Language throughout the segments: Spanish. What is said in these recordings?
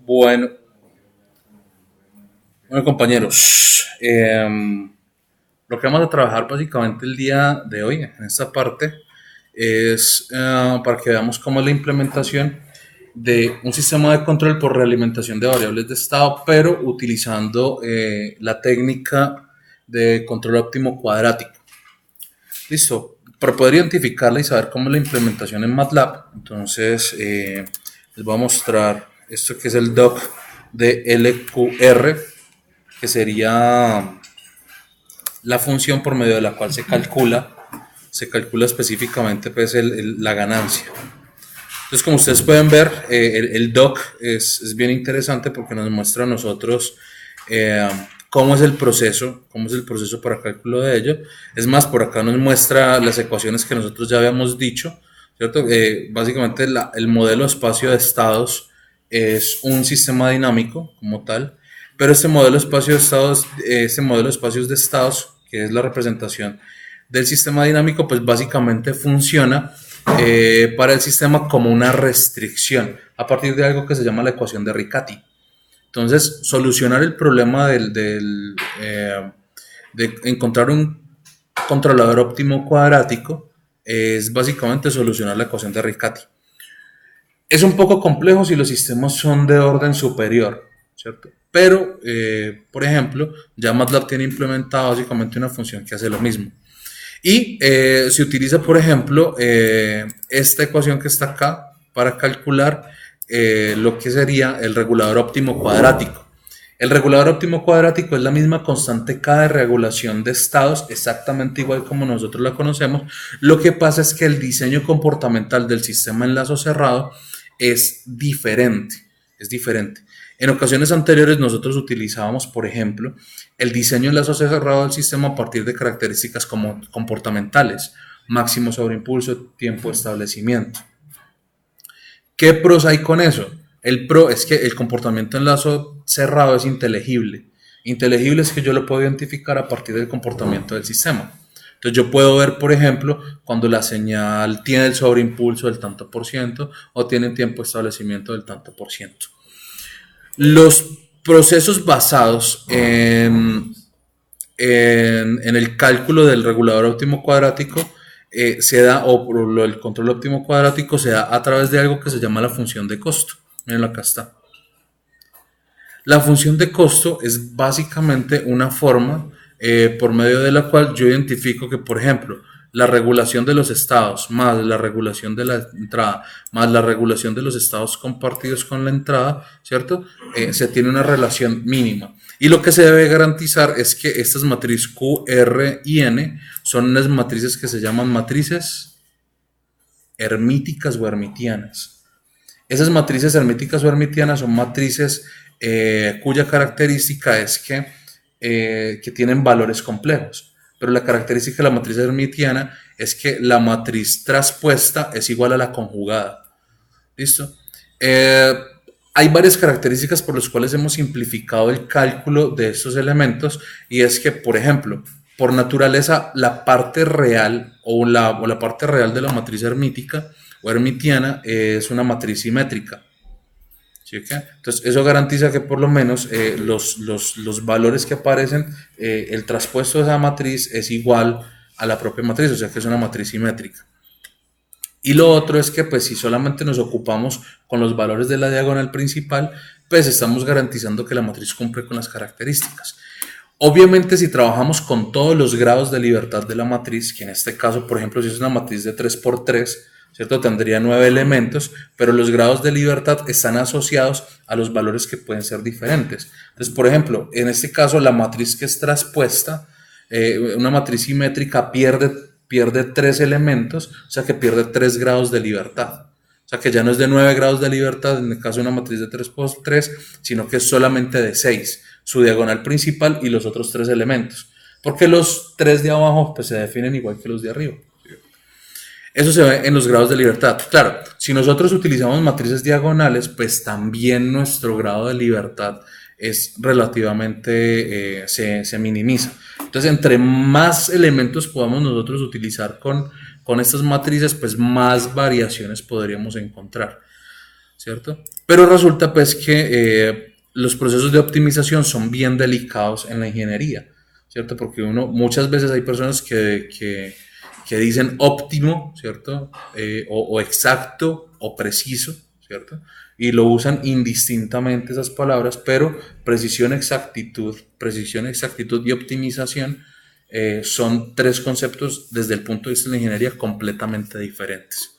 Bueno, bueno, compañeros, lo que vamos a trabajar básicamente el día de hoy en esta parte es para que veamos cómo es la implementación de un sistema de control por realimentación de variables de estado, pero utilizando la técnica de control óptimo cuadrático. Listo. Para poder identificarla y saber cómo es la implementación en MATLAB, entonces les voy a mostrar esto que es el doc de LQR, que sería la función por medio de la cual se calcula específicamente pues, la ganancia. Entonces, como ustedes pueden ver, el doc es bien interesante porque nos muestra a nosotros eh, cómo es el proceso para cálculo de ello. Es más, por acá nos muestra las ecuaciones que nosotros ya habíamos dicho, ¿cierto? Básicamente el modelo espacio de estados es un sistema dinámico como tal, pero este modelo de espacios de estados, que es la representación del sistema dinámico, pues básicamente funciona para el sistema como una restricción a partir de algo que se llama la ecuación de Riccati. Entonces, solucionar el problema de encontrar un controlador óptimo cuadrático es básicamente solucionar la ecuación de Riccati. Es un poco complejo si los sistemas son de orden superior, ¿cierto? Pero, por ejemplo, ya MATLAB tiene implementada básicamente una función que hace lo mismo. Y se utiliza, por ejemplo, esta ecuación que está acá para calcular lo que sería el regulador óptimo cuadrático. El regulador óptimo cuadrático es la misma constante K de regulación de estados, exactamente igual como nosotros la conocemos. Lo que pasa es que el diseño comportamental del sistema en lazo cerrado es diferente. Es diferente. En ocasiones anteriores nosotros utilizábamos, por ejemplo, el diseño en lazo cerrado del sistema a partir de características como comportamentales, máximo sobreimpulso, tiempo de establecimiento. ¿Qué pros hay con eso? El pro es que el comportamiento en lazo cerrado es inteligible. Inteligible es que yo lo puedo identificar a partir del comportamiento del sistema. Entonces yo puedo ver, por ejemplo, cuando la señal tiene el sobreimpulso del tanto por ciento o tiene tiempo de establecimiento del tanto por ciento. Los procesos basados en el cálculo del regulador óptimo cuadrático se da, o el control óptimo cuadrático se da a través de algo que se llama la función de costo. Miren, acá está. La función de costo es básicamente una forma por medio de la cual yo identifico que, por ejemplo, la regulación de los estados más la regulación de la entrada más la regulación de los estados compartidos con la entrada, ¿cierto? Se tiene una relación mínima. Y lo que se debe garantizar es que estas matrices Q, R y N son unas matrices que se llaman matrices hermíticas o hermitianas. Esas matrices hermíticas o hermitianas son matrices cuya característica es que tienen valores complejos. Pero la característica de la matriz hermitiana es que la matriz traspuesta es igual a la conjugada. ¿Listo? Hay varias características por las cuales hemos simplificado el cálculo de estos elementos y es que, por ejemplo, por naturaleza, la parte real o la parte real de la matriz hermítica o hermitiana es una matriz simétrica. ¿Sí? Entonces, eso garantiza que por lo menos los valores que aparecen, el traspuesto de esa matriz es igual a la propia matriz, o sea que es una matriz simétrica. Y lo otro es que pues si solamente nos ocupamos con los valores de la diagonal principal, pues estamos garantizando que la matriz cumple con las características. Obviamente si trabajamos con todos los grados de libertad de la matriz, que en este caso por ejemplo si es una matriz de 3×3, ¿cierto? Tendría 9 elementos, pero los grados de libertad están asociados a los valores que pueden ser diferentes. Entonces, por ejemplo, en este caso la matriz que es traspuesta, una matriz simétrica pierde 3 elementos, o sea que pierde 3 grados de libertad. O sea que ya no es de 9 grados de libertad en el caso de una matriz de 3×3, sino que es solamente de 6, su diagonal principal y los otros 3 elementos. Porque los 3 de abajo pues, se definen igual que los de arriba. Eso se ve en los grados de libertad. Claro, si nosotros utilizamos matrices diagonales, pues también nuestro grado de libertad es relativamente, se minimiza. Entonces, entre más elementos podamos nosotros utilizar con estas matrices, pues más variaciones podríamos encontrar. ¿cierto? Pero resulta pues que los procesos de optimización son bien delicados en la ingeniería, ¿cierto? Porque muchas veces hay personas que dicen óptimo, ¿cierto? O exacto o preciso, ¿cierto? Y lo usan indistintamente esas palabras, pero precisión, exactitud y optimización son tres conceptos desde el punto de vista de la ingeniería completamente diferentes.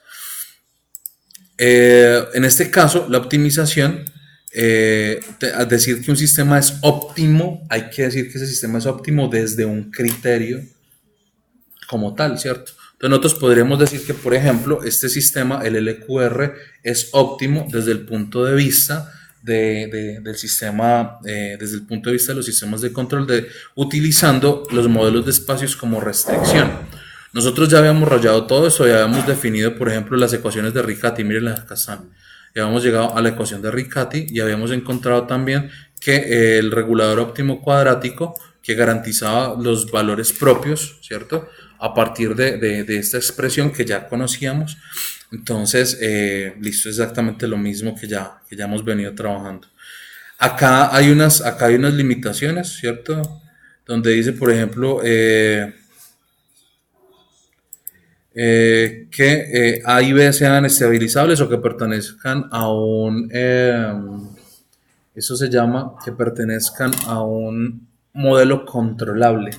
En este caso, la optimización, al decir que un sistema es óptimo, hay que decir que ese sistema es óptimo desde un criterio como tal, ¿cierto? Entonces nosotros podríamos decir que, por ejemplo, este sistema, el LQR, es óptimo desde el punto de vista del sistema, desde el punto de vista de los sistemas de control, utilizando los modelos de espacios como restricción. Nosotros ya habíamos rayado todo eso, ya habíamos definido, por ejemplo, las ecuaciones de Riccati, miren acá están. Ya habíamos llegado a la ecuación de Riccati y habíamos encontrado también que el regulador óptimo cuadrático, que garantizaba los valores propios, ¿cierto? A partir de esta expresión que ya conocíamos. Entonces, listo, exactamente lo mismo que ya hemos venido trabajando. Acá hay unas limitaciones, ¿cierto? Donde dice, por ejemplo, que A y B sean estabilizables o que pertenezcan a eso se llama que pertenezcan a un modelo controlable.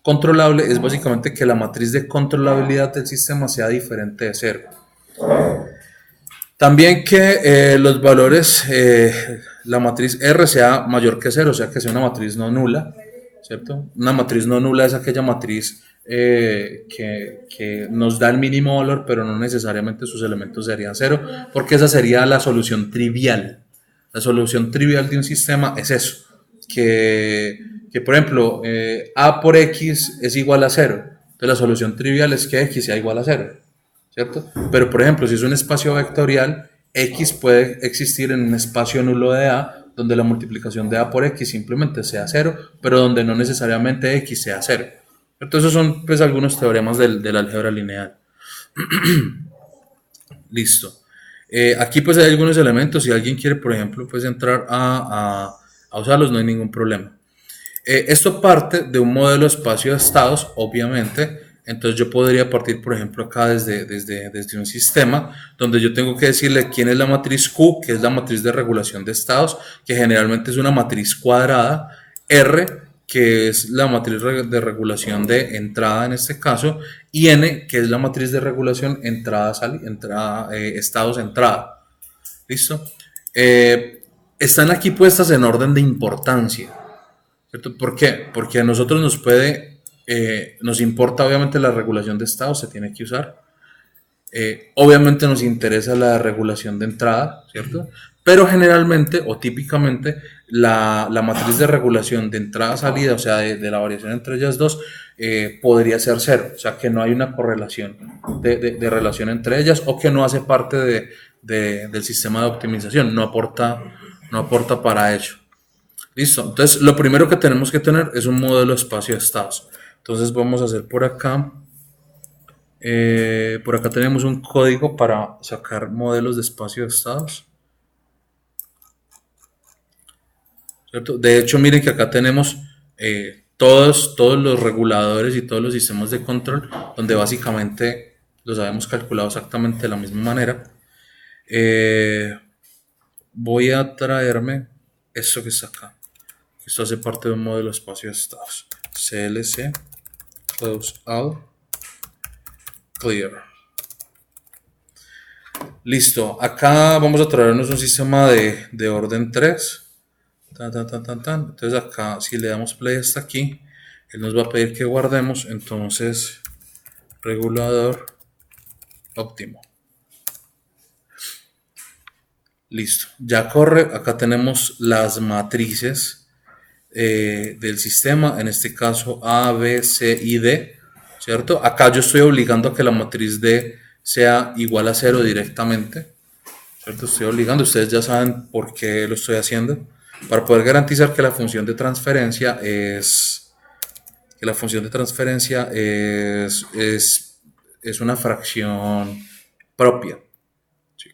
Controlable es básicamente que la matriz de controlabilidad del sistema sea diferente de cero. También que los valores, la matriz R sea mayor que cero, o sea que sea una matriz no nula, ¿cierto? Una matriz no nula es aquella matriz que nos da el mínimo valor, pero no necesariamente sus elementos serían cero, porque esa sería la solución trivial. La solución trivial de un sistema es eso, que por ejemplo, A por X es igual a cero. Entonces la solución trivial es que X sea igual a cero, ¿cierto? Pero por ejemplo, si es un espacio vectorial, X puede existir en un espacio nulo de A, donde la multiplicación de A por X simplemente sea cero, pero donde no necesariamente X sea cero. Entonces esos son pues algunos teoremas del álgebra lineal. Listo. Aquí pues hay algunos elementos, si alguien quiere por ejemplo pues entrar a usarlos no hay ningún problema. Esto parte de un modelo espacio de estados, obviamente. Entonces yo podría partir, por ejemplo, acá desde un sistema donde yo tengo que decirle quién es la matriz Q, que es la matriz de regulación de estados, que generalmente es una matriz cuadrada, R, que es la matriz de regulación de entrada en este caso, y N, que es la matriz de regulación estados-entrada. ¿Listo? Están aquí puestas en orden de importancia. ¿Cierto? ¿Por qué? Porque a nosotros nos importa obviamente la regulación de estado, se tiene que usar. Obviamente nos interesa la regulación de entrada, ¿cierto? Pero generalmente o típicamente la matriz de regulación de entrada-salida, o sea, de la variación entre ellas dos, podría ser cero, o sea, que no hay una correlación de relación entre ellas o que no hace parte del sistema de optimización, no aporta para ello. Listo, entonces lo primero que tenemos que tener es un modelo espacio de estados. Entonces vamos a hacer por acá tenemos un código para sacar modelos de espacio de estados. ¿Cierto? De hecho, miren que acá tenemos todos los reguladores y todos los sistemas de control, donde básicamente los habíamos calculado exactamente de la misma manera. Voy a traerme esto que está acá. Esto hace parte de un modelo de espacio de estados. CLC, close out, clear. Listo. Acá vamos a traernos un sistema de orden 3. Entonces acá, si le damos play hasta aquí, él nos va a pedir que guardemos. Entonces, regulador óptimo. Listo. Ya corre. Acá tenemos las matrices del sistema. En este caso, A, B, C y D. ¿Cierto? Acá yo estoy obligando a que la matriz D sea igual a 0 directamente. ¿Cierto? Estoy obligando. Ustedes ya saben por qué lo estoy haciendo. Para poder garantizar que la función de transferencia es una fracción propia. ¿Sí?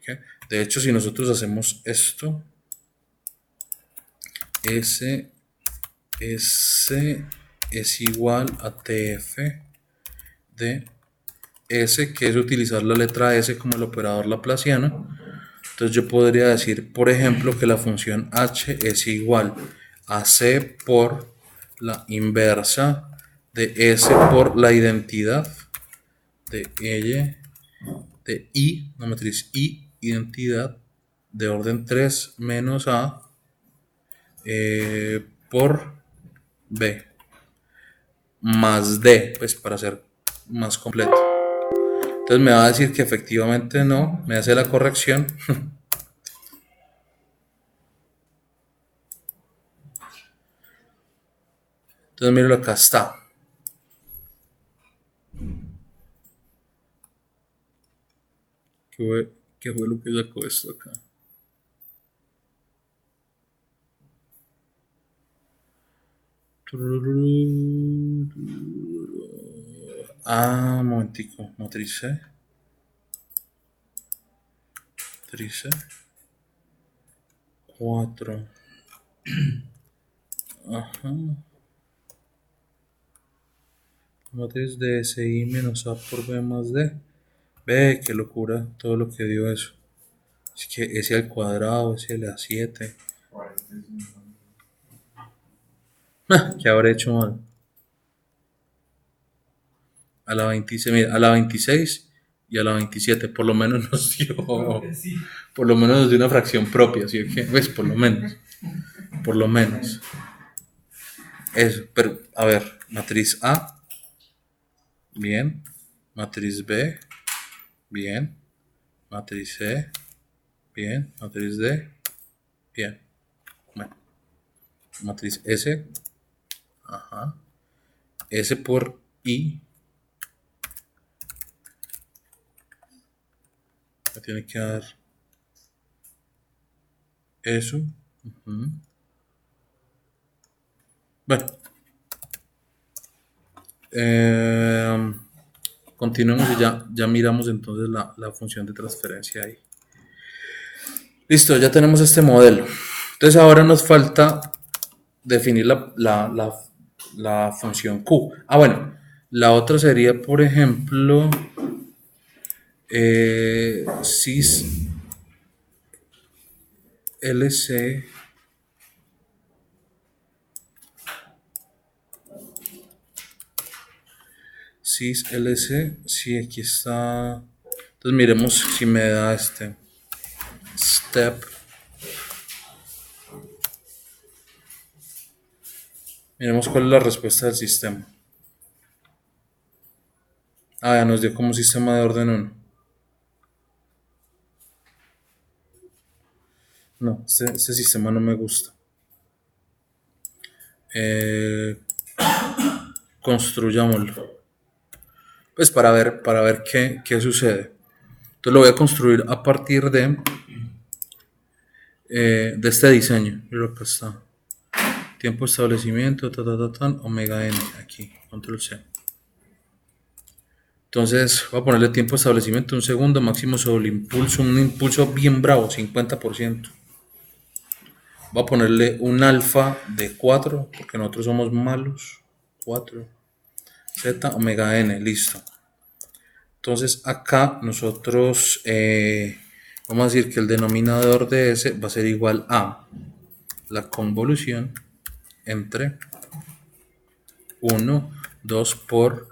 De hecho, si nosotros hacemos esto, S es igual a TF de S, que es utilizar la letra S como el operador laplaciano. Entonces yo podría decir, por ejemplo, que la función h es igual a C por la inversa de S por la identidad de I, la matriz I, identidad de orden 3 menos A por B más D, pues para ser más completo. Entonces me va a decir que efectivamente no, me hace la corrección. Entonces míralo, acá está. ¿Qué fue lo que sacó esto acá? Ah, un momentico, matriz C. Matriz C. 4. Ajá. Matriz de SI menos A por B más D. Ve, qué locura todo lo que dio eso. Es que S al cuadrado, S a la 7. ¿Qué habré hecho mal? A la 26, mira, a la 26 y a la 27, por lo menos nos dio, por lo menos nos dio una fracción propia, ¿sí? Pues por lo menos, por lo menos. Eso, pero a ver, matriz A, bien, matriz B, bien, matriz C, bien, matriz D, bien. Bueno, matriz S, ajá, S por I, me tiene que dar eso. Bueno, continuemos y ya miramos entonces la función de transferencia ahí. Listo, ya tenemos este modelo. Entonces ahora nos falta definir la función Q. Ah, bueno, la otra sería, por ejemplo, cis LC cis LC, sí, aquí está. Entonces miremos si me da este step. Miremos cuál es la respuesta del sistema. Ah, ya nos dio como sistema de orden 1. No, este sistema no me gusta. Construyámoslo. Pues para ver qué sucede. Entonces lo voy a construir a partir de este diseño. Mira, acá está. Tiempo de establecimiento, omega n, aquí, control C. Entonces voy a ponerle tiempo de establecimiento 1 segundo, máximo sobre el impulso, un impulso bien bravo, 50%. Voy a ponerle un alfa de 4, porque nosotros somos malos. 4, z, omega n, listo. Entonces acá nosotros vamos a decir que el denominador de S va a ser igual a la convolución entre 1, 2 por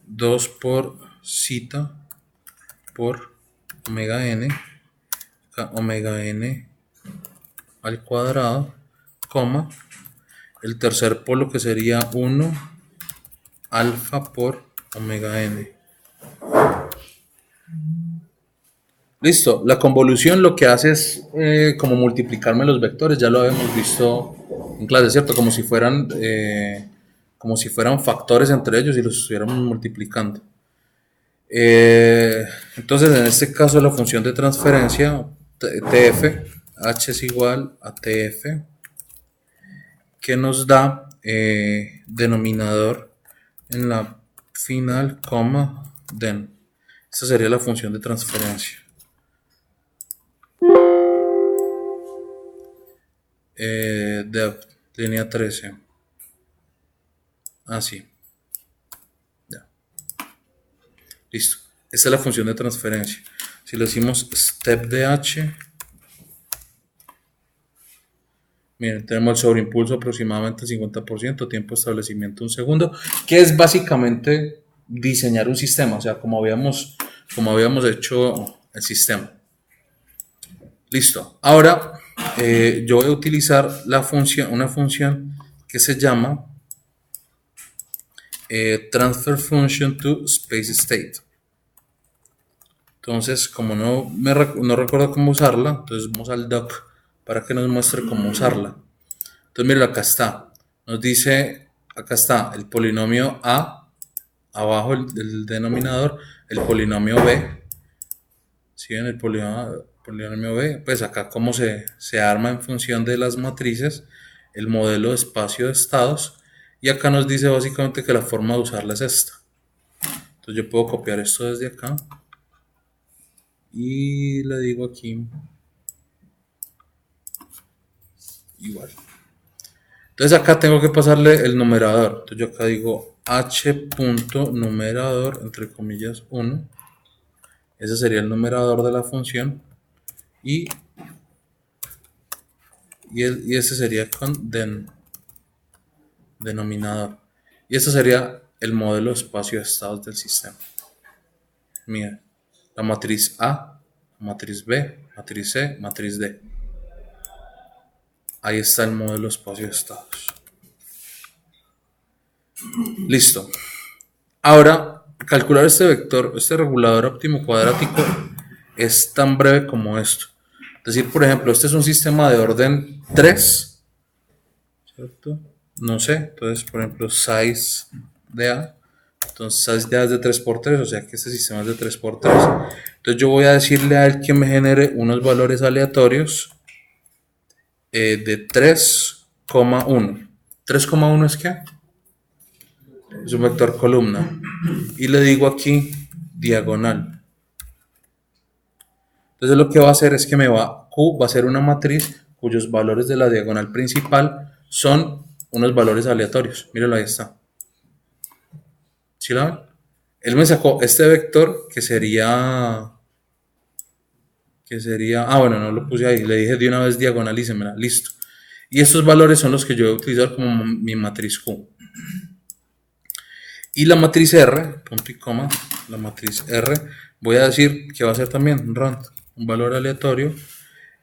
2 por zeta por omega n, omega n al cuadrado, coma, el tercer polo que sería 1 alfa por omega n. Listo, la convolución lo que hace es como multiplicarme los vectores, ya lo habíamos visto en clase, ¿cierto? Como si fueran factores entre ellos y los estuviéramos multiplicando. Entonces, en este caso, la función de transferencia, TF, H es igual a TF, que nos da denominador en la final, coma, den. Esta sería la función de transferencia. Depth, línea 13. Así. Ya. Listo. Esta es la función de transferencia. Si le decimos stepdh, miren, tenemos el sobreimpulso aproximadamente 50%, tiempo de establecimiento 1 segundo, que es básicamente diseñar un sistema, o sea, como habíamos hecho el sistema. Listo. Ahora yo voy a utilizar una función que se llama transfer function to space state. Entonces, como no recuerdo cómo usarla, entonces vamos al doc para que nos muestre cómo usarla. Entonces, miren, acá está. Nos dice, acá está el polinomio A, abajo el denominador, el polinomio B. ¿Sí ven el polinomio B? Pues acá cómo se arma en función de las matrices, el modelo de espacio de estados. Y acá nos dice básicamente que la forma de usarla es esta. Entonces yo puedo copiar esto desde acá. Y le digo aquí igual. Entonces acá tengo que pasarle el numerador. Entonces yo acá digo h.numerador, entre comillas, 1. Ese sería el numerador de la función. Y ese sería con denominador. Y este sería el modelo de espacio de estados del sistema. Mira, la matriz A, matriz B, matriz C, matriz D. Ahí está el modelo de espacio de estados. Listo. Ahora, calcular este vector, este regulador óptimo cuadrático, es tan breve como esto. Es decir, por ejemplo, este es un sistema de orden 3, ¿cierto? No sé, entonces, por ejemplo, size de A. Entonces, size de A es de 3×3, o sea que este sistema es de 3×3. Entonces, yo voy a decirle a él que me genere unos valores aleatorios de 3,1. ¿3,1 es qué? Es un vector columna. Y le digo aquí diagonal. Entonces lo que va a hacer es que Q va a ser una matriz cuyos valores de la diagonal principal son unos valores aleatorios. Mírenlo, ahí está. ¿Sí la ven? Él me sacó este vector que sería... bueno, no lo puse ahí. Le dije de una vez diagonalícemela. Listo. Y estos valores son los que yo voy a utilizar como mi matriz Q. Y la matriz R, punto y coma, la matriz R, voy a decir que va a ser también rand, un valor aleatorio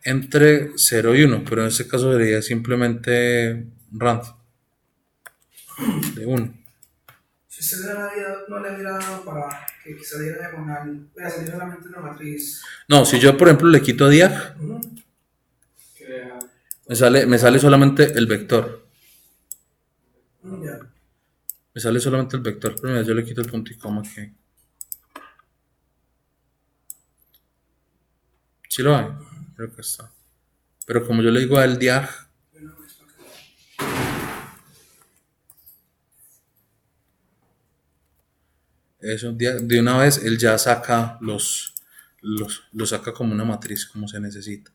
entre 0 y 1, pero en este caso sería simplemente rand de 1. Si usted no le hubiera dado para que saliera diagonal, voy a salir solamente una matriz. No, si yo por ejemplo le quito diag, me sale solamente el vector. Ya. Me sale solamente el vector. Primero yo le quito el punto y coma aquí. ¿Sí lo hay? Creo que está. Pero como yo le digo al diag, eso de una vez él ya saca lo saca como una matriz, como se necesita.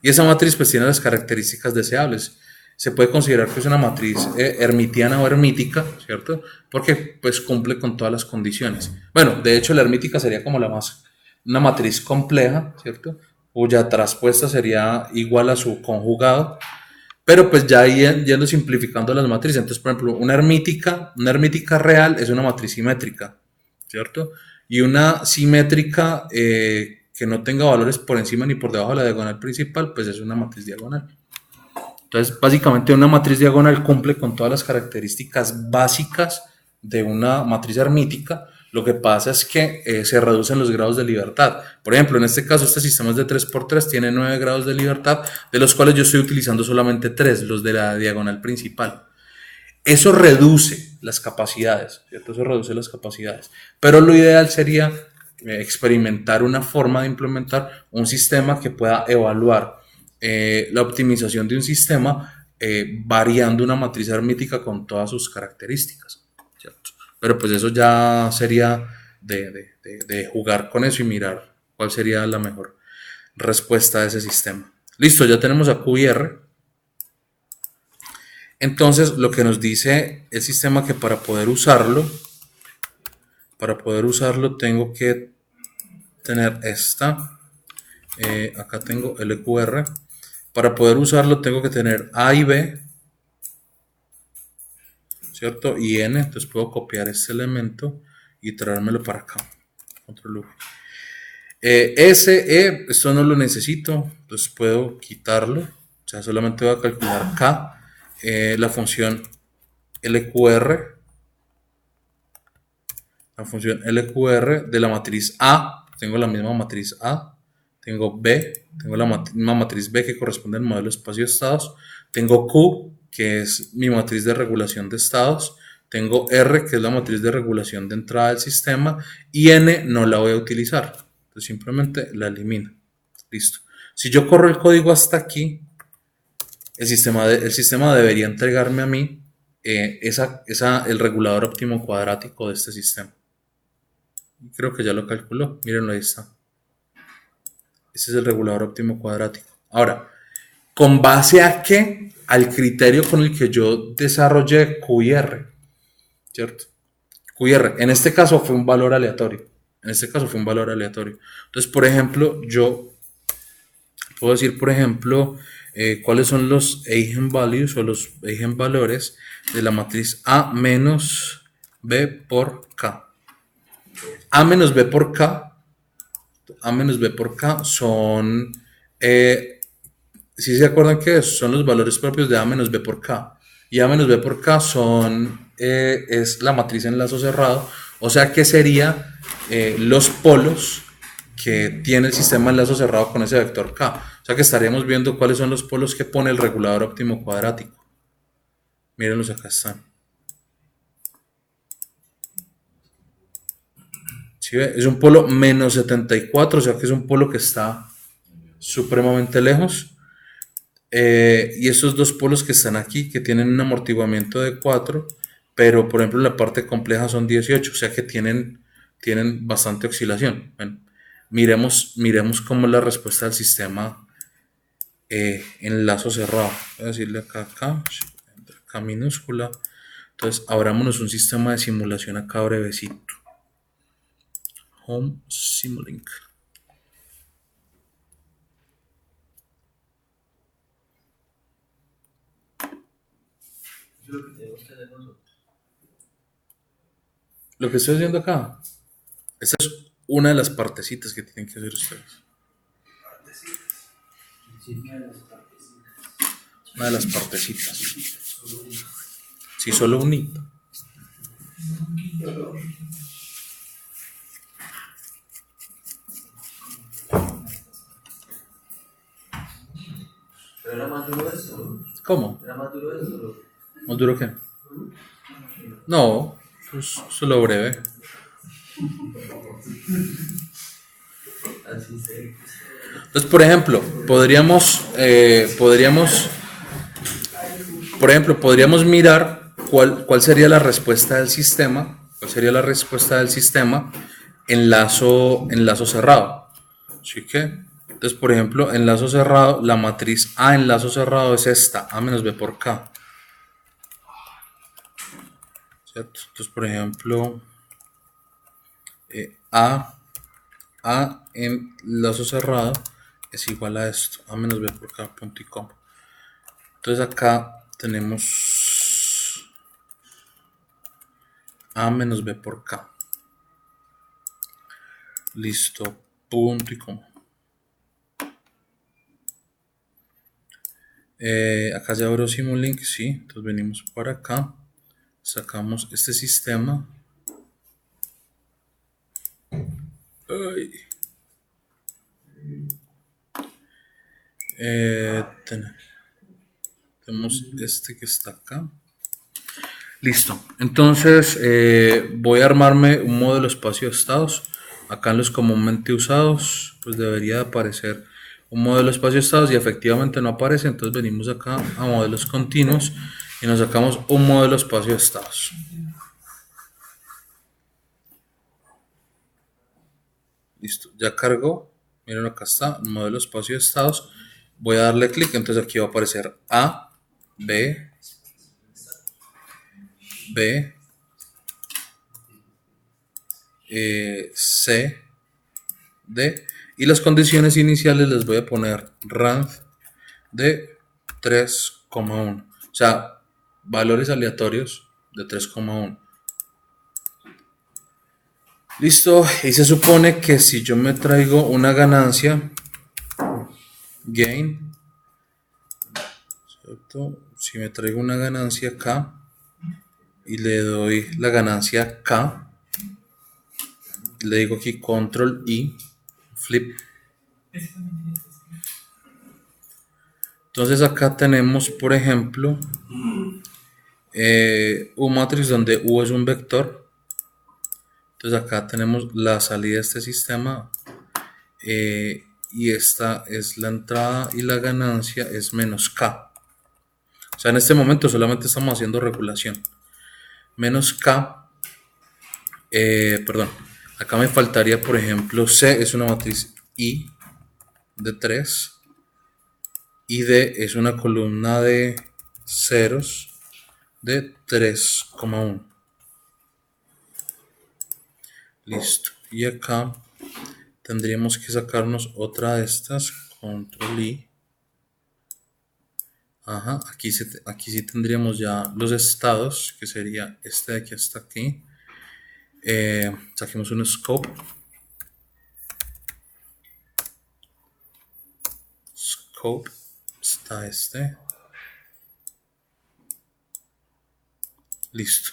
Y esa matriz pues tiene las características deseables. Se puede considerar que es una matriz hermitiana o hermítica, ¿cierto? Porque pues cumple con todas las condiciones. Bueno, de hecho la hermítica sería como una matriz compleja, ¿cierto? Cuya traspuesta sería igual a su conjugado. Pero pues ya yendo simplificando las matrices. Entonces, por ejemplo, una hermítica real es una matriz simétrica, ¿cierto? Y una simétrica que no tenga valores por encima ni por debajo de la diagonal principal, pues es una matriz diagonal. Entonces, básicamente una matriz diagonal cumple con todas las características básicas de una matriz hermítica. Lo que pasa es que se reducen los grados de libertad. Por ejemplo, en este caso, este sistema es de 3×3, tiene 9 grados de libertad, de los cuales yo estoy utilizando solamente 3, los de la diagonal principal. Eso reduce las capacidades, ¿cierto? Eso reduce las capacidades. Pero lo ideal sería experimentar una forma de implementar un sistema que pueda evaluar la optimización de un sistema variando una matriz hermítica con todas sus características, ¿cierto? Pero pues eso ya sería de jugar con eso y mirar cuál sería la mejor respuesta a ese sistema. Listo, ya tenemos a Q y R. Entonces, lo que nos dice el sistema que para poder usarlo tengo que tener esta. Acá tengo LQR. Para poder usarlo tengo que tener A y B, ¿cierto? Y N. Entonces puedo copiar este elemento y traérmelo para acá. Control V. esto no lo necesito, entonces puedo quitarlo. O sea, solamente voy a calcular K. La función LQR. La función LQR de la matriz A. Tengo la misma matriz A. Tengo B. Tengo la misma matriz B que corresponde al modelo espacio-estados. Tengo Q, que es mi matriz de regulación de estados. Tengo R, que es la matriz de regulación de entrada del sistema. Y N no la voy a utilizar. Entonces simplemente la elimino. Listo. Si yo corro el código hasta aquí, el sistema debería entregarme a mí el regulador óptimo cuadrático de este sistema. Creo que ya lo calculó. Mírenlo, ahí está. Este es el regulador óptimo cuadrático. Ahora, ¿con base a qué? Al criterio con el que yo desarrollé Q y R, ¿cierto? Q y R. En este caso fue un valor aleatorio. Entonces, por ejemplo, yo puedo decir, por ejemplo, cuáles son los eigenvalues o los eigenvalores de la matriz A menos B por K. A menos B por K son, si se acuerdan que son los valores propios de A menos B por K. Y A menos B por K es la matriz en lazo cerrado, o sea que sería los polos que tiene el sistema en lazo cerrado con ese vector K. O sea que estaríamos viendo cuáles son los polos que pone el regulador óptimo cuadrático. Mírenlos, acá están. ¿Sí ve? Es un polo menos 74, o sea que es un polo que está supremamente lejos. Y estos dos polos que están aquí, que tienen un amortiguamiento de 4, pero por ejemplo la parte compleja son 18, o sea que tienen bastante oscilación. Bueno, miremos cómo es la respuesta del sistema en lazo cerrado. Voy a decirle acá minúscula. Entonces, abrámonos un sistema de simulación acá brevecito. Home Simulink. Lo que estoy haciendo acá, esta es una de las partecitas que tienen que hacer ustedes. Una de las partecitas. Sí, solo un hito. Pero era más duro esto, ¿no? ¿Cómo? Era más duro esto. ¿Más duro qué? No, es solo breve. Así se. Entonces, por ejemplo, podríamos mirar cuál sería la respuesta del sistema, en lazo cerrado. ¿Sí que? Entonces, por ejemplo, en lazo cerrado, la matriz A en lazo cerrado es esta, A menos B por K. ¿Cierto? Entonces, por ejemplo, A en lazo cerrado es igual a esto, A menos B por K, punto y coma. Entonces acá tenemos A menos B por K. Listo, punto y coma. Acá ya abro Simulink, sí. Entonces venimos para acá, sacamos este sistema. Ay. Tenemos este que está acá. Listo. Entonces voy a armarme un modelo espacio de estados. Acá en los comúnmente usados, pues debería aparecer un modelo espacio de estados y efectivamente no aparece. Entonces venimos acá a modelos continuos y nos sacamos un modelo espacio de estados. Listo, ya cargó. Miren, acá está, modelo espacio de estados. Voy a darle clic, entonces aquí va a aparecer A, B, B, C, D, y las condiciones iniciales les voy a poner rand de 3,1, o sea, valores aleatorios de 3,1. Listo, y se supone que si yo me traigo una ganancia, gain, ¿cierto? Si me traigo una ganancia K y le doy la ganancia K, le digo aquí control I, flip. Entonces acá tenemos, por ejemplo, un matrix donde U es un vector. Entonces acá tenemos la salida de este sistema y esta es la entrada y la ganancia es menos K. O sea, en este momento solamente estamos haciendo regulación. Menos K, perdón, acá me faltaría, por ejemplo, C es una matriz I de 3 y D es una columna de ceros de 3,1. Listo. Y acá tendríamos que sacarnos otra de estas, control I. Ajá, aquí sí tendríamos ya los estados, que sería este de aquí hasta aquí. Saquemos un scope. Scope está este. Listo.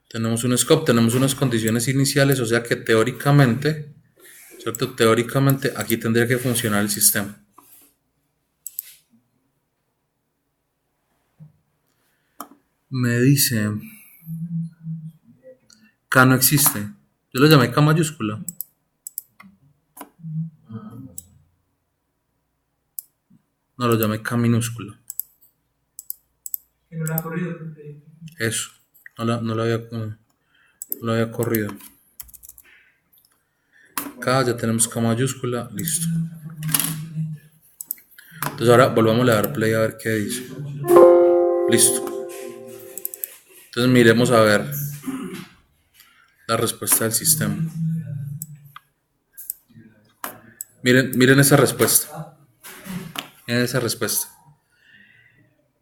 Tenemos un scope, tenemos unas condiciones iniciales, o sea que teóricamente, ¿cierto? Teóricamente aquí tendría que funcionar el sistema. Me dice K no existe. Yo lo llamé K mayúscula. No, lo llamé K minúscula. Que no la ha corrido. Eso. No lo había corrido. K, ya tenemos K mayúscula. Listo. Entonces ahora volvamos a dar play a ver qué dice. Listo. Entonces miremos a ver la respuesta del sistema. Miren esa respuesta. Miren esa respuesta.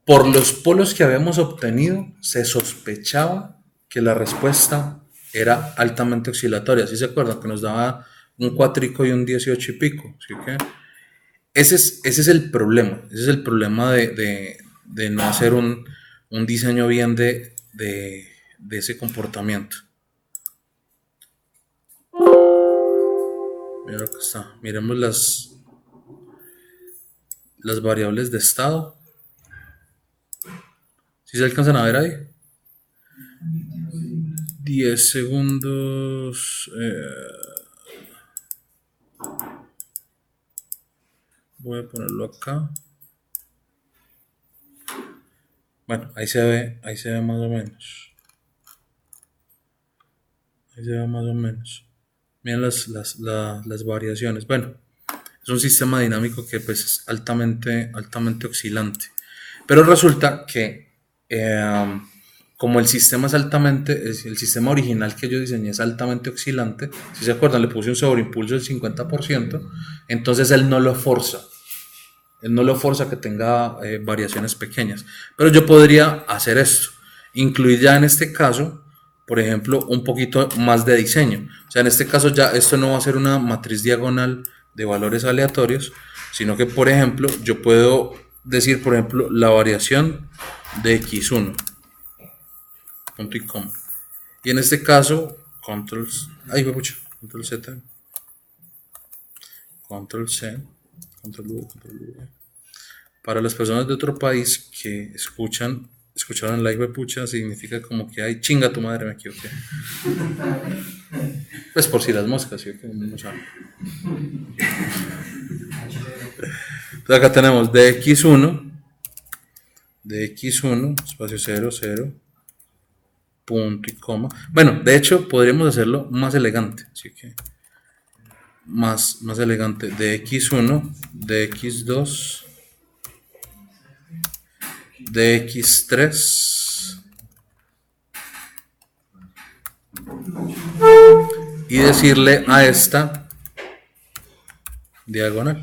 Por los polos que habíamos obtenido, se sospechaba que la respuesta era altamente oscilatoria. ¿Sí se acuerdan? Que nos daba un 4 y un 18 y pico. ¿Sí que? Ese es el problema. Ese es el problema de no hacer un diseño bien de ese comportamiento. Mira lo que está. Miremos las variables de estado. ¿Sí se alcanzan a ver ahí? 10 segundos. Voy a ponerlo acá. Bueno, ahí se ve más o menos. Ahí se ve más o menos. Miren las variaciones. Bueno, es un sistema dinámico que pues es altamente oscilante. Pero resulta que como el sistema el sistema original que yo diseñé es altamente oscilante, si se acuerdan, le puse un sobreimpulso del 50%, entonces él no lo forza. Él no lo forza a que tenga variaciones pequeñas. Pero yo podría hacer esto, incluir ya en este caso, por ejemplo, un poquito más de diseño. O sea, en este caso ya esto no va a ser una matriz diagonal de valores aleatorios, sino que, por ejemplo, yo puedo decir, por ejemplo, la variación de x1, punto y coma. Y en este caso, control Z, control C, control V, control V. Para las personas de otro país que escucharon la pucha, significa como que ay, chinga tu madre, me equivoqué. Pues por si las moscas, ¿sí? No saben. Entonces acá tenemos dx1, espacio 0, 0, punto y coma. Bueno, de hecho podríamos hacerlo más elegante, así que más elegante. dx1, dx2, dx3, y decirle a esta diagonal.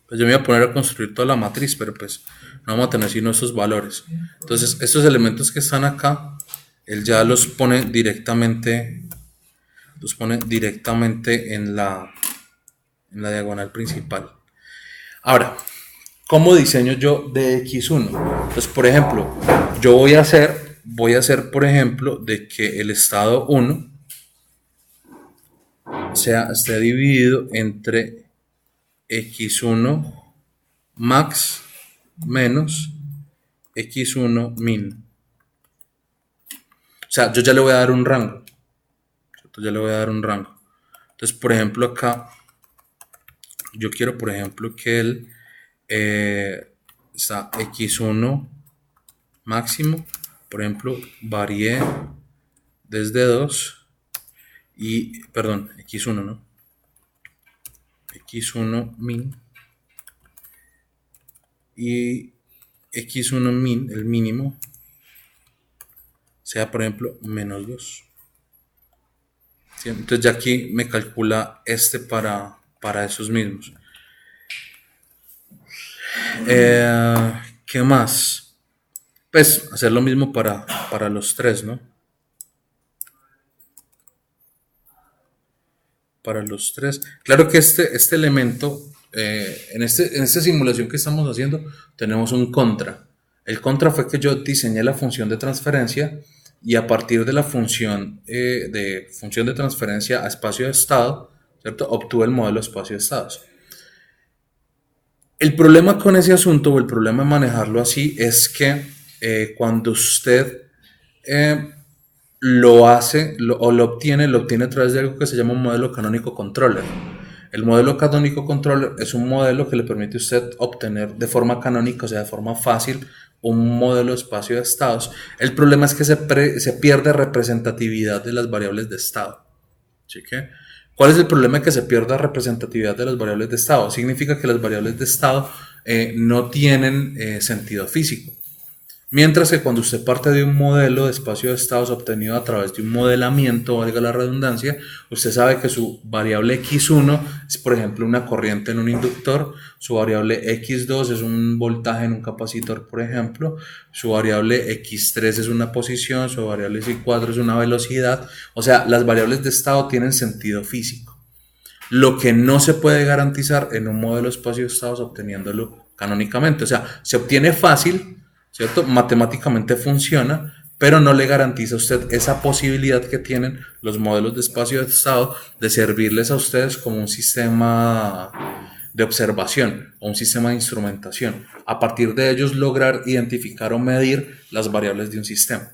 Pues yo me voy a poner a construir toda la matriz, pero pues no vamos a tener sino estos valores. Entonces estos elementos que están acá, él ya los pone directamente en la diagonal principal. Ahora, ¿cómo diseño yo de X1? Entonces, por ejemplo, yo voy a hacer, por ejemplo, de que el estado 1 esté dividido entre X1 max menos X1 min. O sea, yo ya le voy a dar un rango. Entonces, por ejemplo, acá, yo quiero, por ejemplo, que el está X1 máximo, por ejemplo, varíe desde 2 y, perdón, X1, ¿no? X1 min y X1 min, el mínimo, sea, por ejemplo, menos 2. ¿Sí? Entonces ya aquí me calcula para esos mismos. ¿Qué más? Pues hacer lo mismo para los tres, ¿no? Para los tres. Claro que este elemento, en esta simulación que estamos haciendo, tenemos un contra. El contra fue que yo diseñé la función de transferencia y a partir de la función de transferencia a espacio de estado, ¿cierto? Obtuve el modelo de espacio de estados. El problema con ese asunto, o el problema de manejarlo así, es que cuando usted lo hace o lo obtiene a través de algo que se llama un modelo canónico controller. El modelo canónico controller es un modelo que le permite a usted obtener de forma canónica, o sea, de forma fácil, un modelo de espacio de estados. El problema es que se pierde representatividad de las variables de estado. ¿Sí que? ¿Cuál es el problema de que se pierda representatividad de las variables de estado? Significa que las variables de estado no tienen sentido físico. Mientras que cuando usted parte de un modelo de espacio de estados obtenido a través de un modelamiento, valga la redundancia, usted sabe que su variable x1 es, por ejemplo, una corriente en un inductor, su variable x2 es un voltaje en un capacitor, por ejemplo, su variable x3 es una posición, su variable x4 es una velocidad. O sea, las variables de estado tienen sentido físico. Lo que no se puede garantizar en un modelo de espacio de estados obteniéndolo canónicamente. O sea, se obtiene fácil, ¿cierto? Matemáticamente funciona, pero no le garantiza a usted esa posibilidad que tienen los modelos de espacio de estado de servirles a ustedes como un sistema de observación o un sistema de instrumentación. A partir de ellos lograr identificar o medir las variables de un sistema.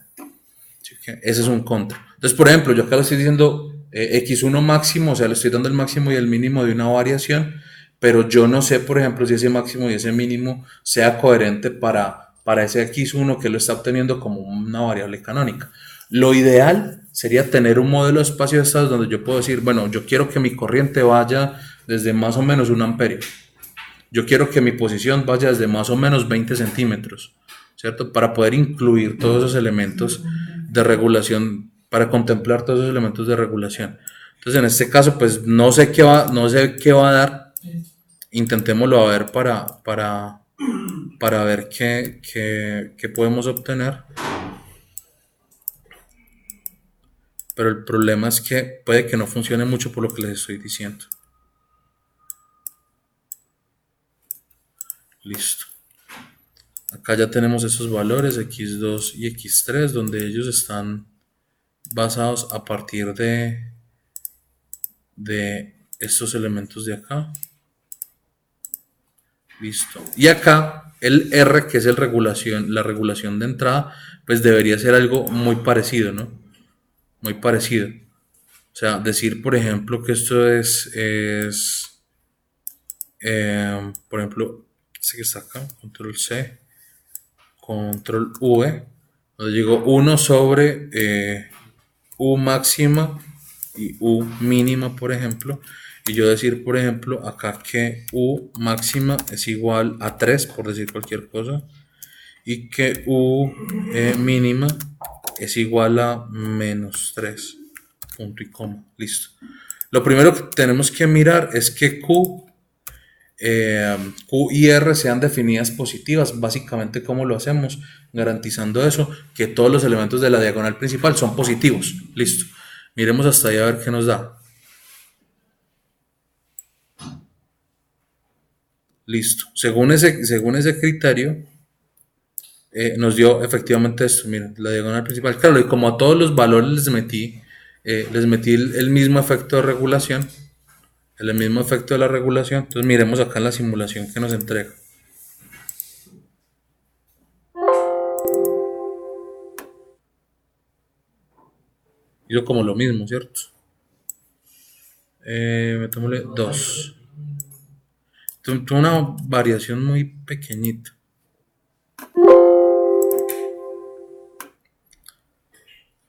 ¿Sí? Ese es un contra. Entonces, por ejemplo, yo acá le estoy diciendo x1 máximo, o sea, le estoy dando el máximo y el mínimo de una variación, pero yo no sé, por ejemplo, si ese máximo y ese mínimo sea coherente para ese x1 que lo está obteniendo como una variable canónica. Lo ideal sería tener un modelo de espacio de estados donde yo puedo decir, bueno, yo quiero que mi corriente vaya desde más o menos 1 amperio. Yo quiero que mi posición vaya desde más o menos 20 centímetros, ¿cierto? Para poder incluir todos esos elementos de regulación, para contemplar todos esos elementos de regulación. Entonces, en este caso, pues no sé qué va a dar. Intentémoslo a ver para ver qué podemos obtener. Pero el problema es que puede que no funcione mucho por lo que les estoy diciendo. Listo. Acá ya tenemos esos valores x2 y x3 donde ellos están basados a partir de estos elementos de acá. Listo. Y acá el R, que es la regulación de entrada, pues debería ser algo muy parecido, ¿no? Muy parecido. O sea, decir, por ejemplo, que esto por ejemplo, este que está acá, control C, control V, donde digo 1 sobre U máxima y U mínima, por ejemplo. Y yo decir, por ejemplo, acá que U máxima es igual a 3, por decir cualquier cosa, y que U mínima es igual a menos 3.5. punto y coma, listo. Lo primero que tenemos que mirar es que Q y R sean definidas positivas. Básicamente, ¿cómo lo hacemos? Garantizando eso, que todos los elementos de la diagonal principal son positivos. Listo. Miremos hasta ahí a ver qué nos da. Listo. Según ese criterio, nos dio efectivamente esto. Miren, la diagonal principal. Claro, y como a todos los valores les metí el mismo efecto de regulación, el mismo efecto de la regulación. Entonces miremos acá en la simulación que nos entrega. Hizo como lo mismo, ¿cierto? Metámosle 2. Tuvo una variación muy pequeñita.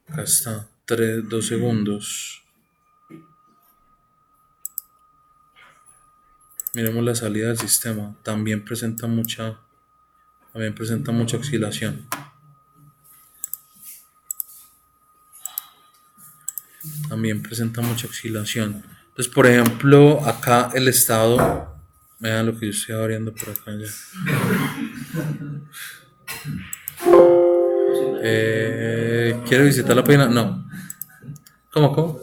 Acá está, 2 segundos. Miremos la salida del sistema. También presenta mucha oscilación. Entonces, por ejemplo, acá el estado. Vean lo que yo estoy abriendo por acá ya. ¿Quiere visitar la página? No. ¿Cómo?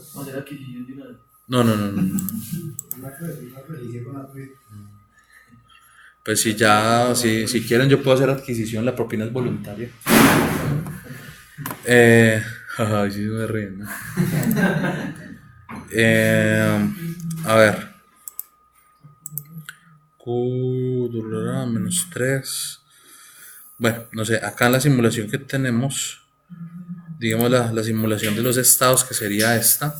No. Pues si quieren yo puedo hacer adquisición, la propina es voluntaria. Ay, sí me río, ¿no? A ver. Q menos 3. Bueno, no sé, acá en la simulación que tenemos, digamos la simulación de los estados, que sería esta,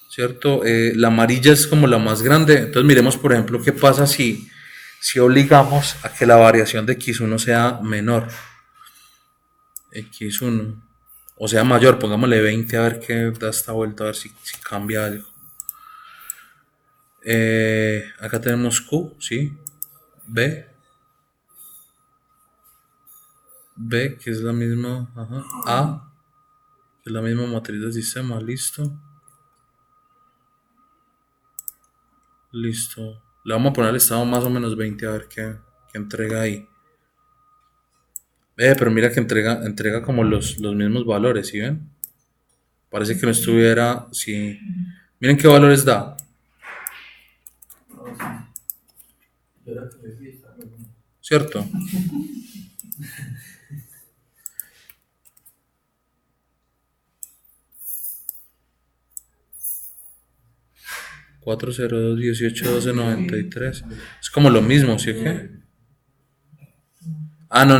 ¿cierto? La amarilla es como la más grande. Entonces miremos, por ejemplo, qué pasa si obligamos a que la variación de X1 sea menor. X1, o sea mayor, pongámosle 20 a ver qué da esta vuelta, a ver si cambia algo. Acá tenemos Q, ¿sí? B, que es la misma, A, que es la misma matriz del sistema, listo. Le vamos a poner el estado más o menos 20 a ver qué entrega ahí. Pero mira que entrega como los mismos valores, ¿sí ven? Parece que no estuviera, sí. Miren qué valores da. ¿Cierto? ...402, 18, 12, 93... Es como lo mismo, ¿sí o qué? Ah, no.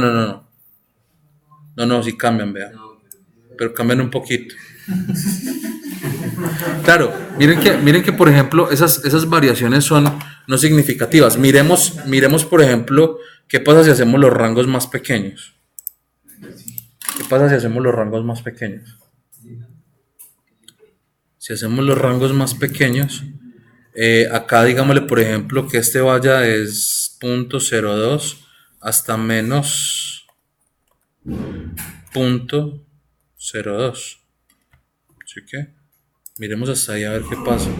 No, sí cambian, vean. Pero cambian un poquito. Claro, miren que por ejemplo esas variaciones son no significativas. Miremos por ejemplo qué pasa si hacemos los rangos más pequeños. Si hacemos los rangos más pequeños, acá digámosle por ejemplo que este vaya es 0.02 hasta menos 0.02. ¿Sí que? Miremos hasta ahí a ver qué pasa.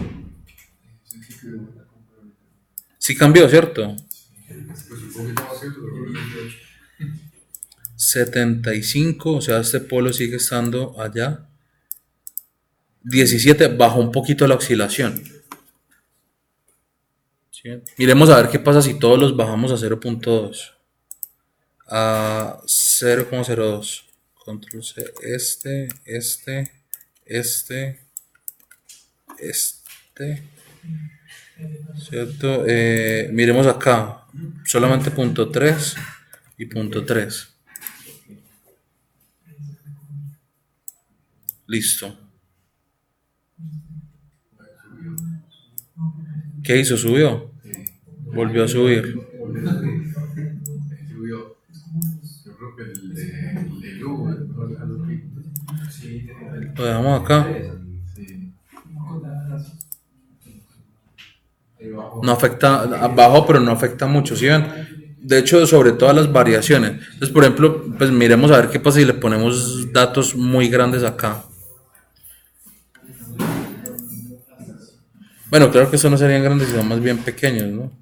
Sí cambió, ¿cierto? 75, o sea, este polo sigue estando allá. 17, bajó un poquito la oscilación. ¿Sí? Miremos a ver qué pasa si todos los bajamos a 0.2. A 0.02. Control C, ¿cierto? Miremos acá, solamente punto 3 y punto 3. Listo. ¿Qué hizo? ¿Subió? Volvió a subir. Lo dejamos acá. No afecta, abajo, pero no afecta mucho, ¿sí ven? De hecho, sobre todas las variaciones. Entonces, por ejemplo, pues miremos a ver qué pasa si le ponemos datos muy grandes acá. Bueno, claro que eso no serían grandes, sino más bien pequeños, ¿no?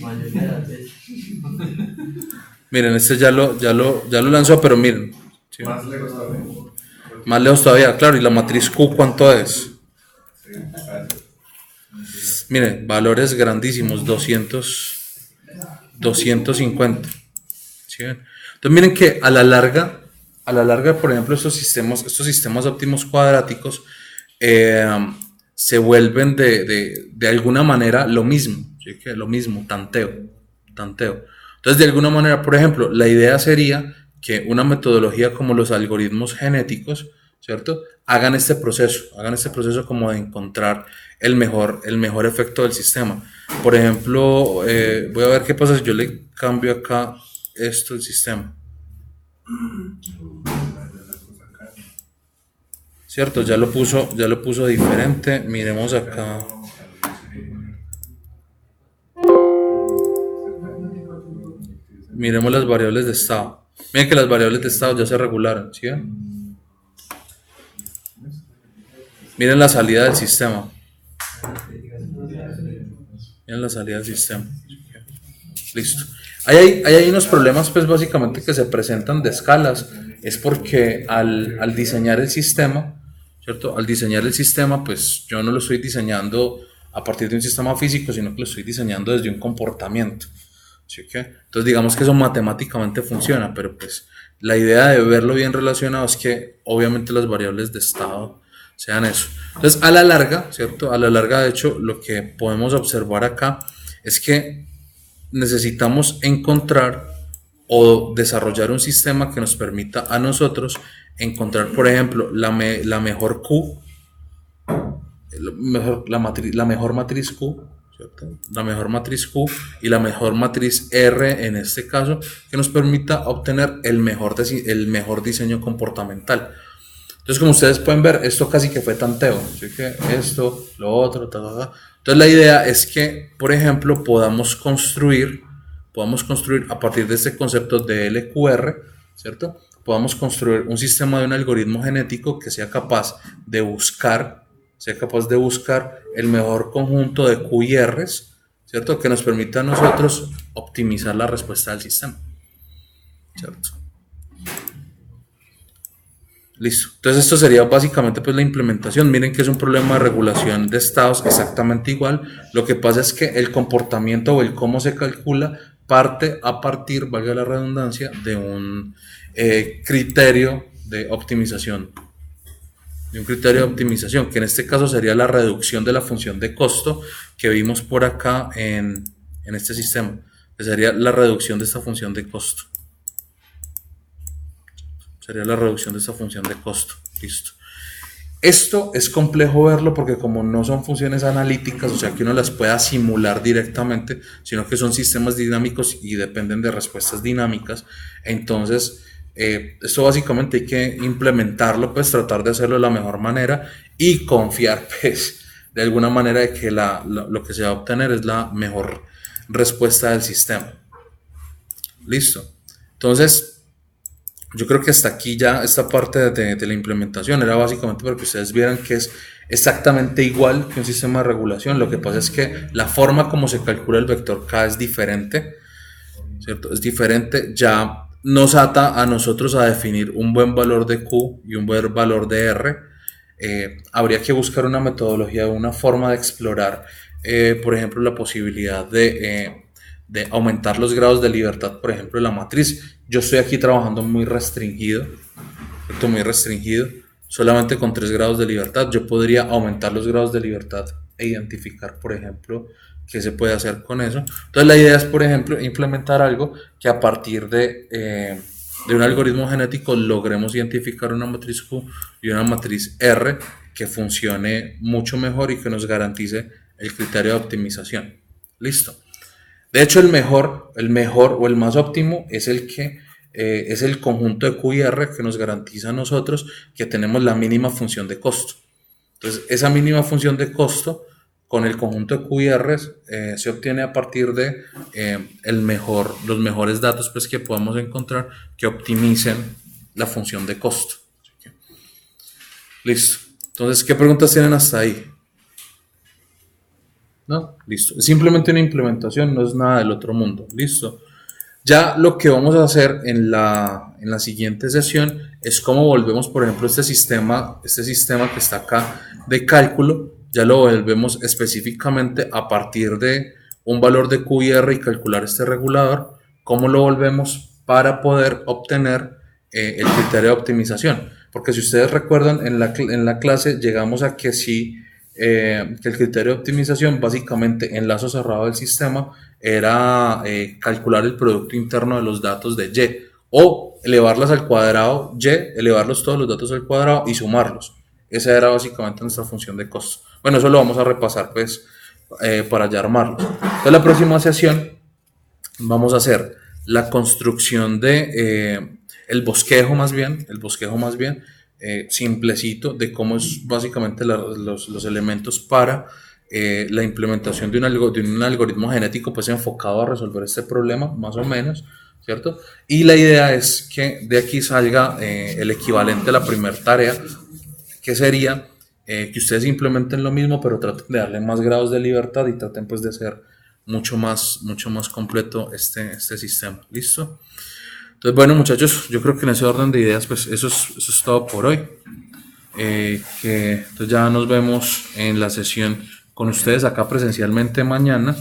Mayoría de veces. Miren, este ya lo lanzó, pero miren. ¿sí? Más lejos todavía. Más lejos todavía, claro. ¿Y la matriz Q cuánto es? Sí, gracias. Miren, valores grandísimos, 250. ¿sí ven? Entonces miren que a la larga, por ejemplo, estos sistemas óptimos cuadráticos se vuelven de alguna manera lo mismo, ¿sí? Que lo mismo, tanteo. Entonces, de alguna manera, por ejemplo, la idea sería que una metodología como los algoritmos genéticos, ¿cierto? Hagan este proceso como de encontrar el mejor efecto del sistema. Por ejemplo, voy a ver qué pasa si yo le cambio acá esto el sistema. Cierto, ya lo puso diferente. Miremos acá. Miremos las variables de estado. Miren que las variables de estado ya se regularon, ¿sí ven? Miren la salida del sistema. Miren la salida del sistema. Listo. Hay unos problemas, pues básicamente que se presentan de escalas. Es porque al diseñar el sistema, ¿cierto? Al diseñar el sistema, pues yo no lo estoy diseñando a partir de un sistema físico, sino que lo estoy diseñando desde un comportamiento. ¿Sí? Entonces digamos que eso matemáticamente funciona, pero pues la idea de verlo bien relacionado es que obviamente las variables de estado sean eso. Entonces a la larga, ¿cierto? A la larga, de hecho, lo que podemos observar acá es que necesitamos encontrar o desarrollar un sistema que nos permita a nosotros encontrar, por ejemplo, la mejor Q, la mejor matriz Q, ¿cierto? La mejor matriz Q y la mejor matriz R en este caso, que nos permita obtener el mejor diseño comportamental. Entonces, como ustedes pueden ver, esto casi que fue tanteo, ¿sí? Que esto, lo otro, Entonces, la idea es que, por ejemplo, podamos construir a partir de este concepto de LQR, ¿cierto? Podamos construir un sistema de un algoritmo genético que sea capaz de buscar el mejor conjunto de Q y Rs, ¿cierto? Que nos permita a nosotros optimizar la respuesta del sistema, ¿cierto? Listo. Entonces esto sería básicamente pues la implementación. Miren que es un problema de regulación de estados exactamente igual. Lo que pasa es que el comportamiento o el cómo se calcula parte a partir, valga la redundancia, de un criterio de optimización. De un criterio de optimización, que en este caso sería la reducción de la función de costo que vimos por acá en este sistema. Que sería la reducción de esta función de costo. Sería la reducción de esta función de costo. Listo. Esto es complejo verlo porque como no son funciones analíticas, o sea que uno las pueda simular directamente, sino que son sistemas dinámicos y dependen de respuestas dinámicas. Entonces, esto básicamente hay que implementarlo, pues tratar de hacerlo de la mejor manera y confiar, pues, de alguna manera de que lo que se va a obtener es la mejor respuesta del sistema. Listo. Entonces, yo creo que hasta aquí ya esta parte de la implementación era básicamente para que ustedes vieran que es exactamente igual que un sistema de regulación. Lo que pasa es que la forma como se calcula el vector K es diferente, ¿cierto? Es diferente. Ya nos ata a nosotros a definir un buen valor de Q y un buen valor de R. Habría que buscar una metodología, una forma de explorar, por ejemplo, la posibilidad de aumentar los grados de libertad, por ejemplo, de la matriz. Yo estoy aquí trabajando muy restringido, solamente con 3 grados de libertad. Yo podría aumentar los grados de libertad e identificar, por ejemplo, qué se puede hacer con eso. Entonces la idea es, por ejemplo, implementar algo que a partir de un algoritmo genético logremos identificar una matriz Q y una matriz R que funcione mucho mejor y que nos garantice el criterio de optimización. Listo. De hecho, el mejor o el más óptimo es el que es el conjunto de Q y R que nos garantiza a nosotros que tenemos la mínima función de costo. Entonces, esa mínima función de costo con el conjunto de Q y R se obtiene a partir de los mejores datos pues, que podamos encontrar que optimicen la función de costo. Listo. Entonces, ¿qué preguntas tienen hasta ahí? ¿No? Listo. Es simplemente una implementación, no es nada del otro mundo. Listo. Ya lo que vamos a hacer en la siguiente sesión es cómo volvemos, por ejemplo, este sistema que está acá de cálculo, ya lo volvemos específicamente a partir de un valor de QIR y calcular este regulador, cómo lo volvemos para poder obtener el criterio de optimización. Porque si ustedes recuerdan, en la clase llegamos a que sí, que el criterio de optimización, básicamente en lazo cerrado del sistema, era calcular el producto interno de los datos de Y o elevarlas al cuadrado Y, elevarlos todos los datos al cuadrado y sumarlos. Esa era básicamente nuestra función de costo. Bueno, eso lo vamos a repasar pues para ya armarlo. Entonces la próxima sesión vamos a hacer la construcción de el bosquejo más bien, simplecito de cómo es básicamente los elementos para la implementación de un algoritmo genético pues enfocado a resolver este problema, más o menos, ¿cierto? Y la idea es que de aquí salga el equivalente a la primera tarea, que sería que ustedes implementen lo mismo, pero traten de darle más grados de libertad y traten pues de ser mucho más completo este sistema. ¿Listo? Entonces, bueno, muchachos, yo creo que en ese orden de ideas, pues eso es todo por hoy. Entonces ya nos vemos en la sesión con ustedes acá presencialmente mañana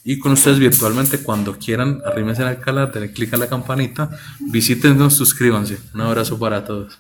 y con ustedes virtualmente cuando quieran. Arrímense al canal, denle clic a la campanita, visítenos, suscríbanse. Un abrazo para todos.